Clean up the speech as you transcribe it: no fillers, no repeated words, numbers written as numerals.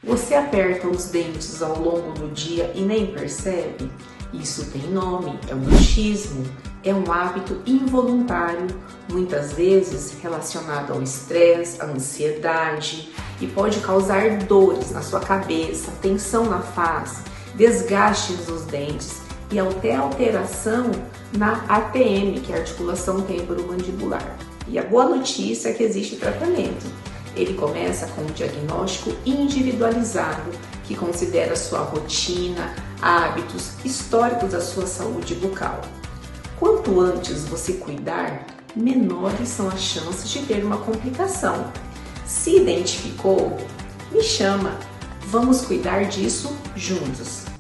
Você aperta os dentes ao longo do dia e nem percebe? Isso tem nome, é um bruxismo, é um hábito involuntário, muitas vezes relacionado ao estresse, à ansiedade e pode causar dores na sua cabeça, tensão na face, desgaste nos dentes e até alteração na ATM, que é a articulação temporomandibular. E a boa notícia é que existe tratamento. Ele começa com um diagnóstico individualizado que considera sua rotina, hábitos, históricos da sua saúde bucal. Quanto antes você cuidar, menores são as chances de ter uma complicação. Se identificou, me chama. Vamos cuidar disso juntos.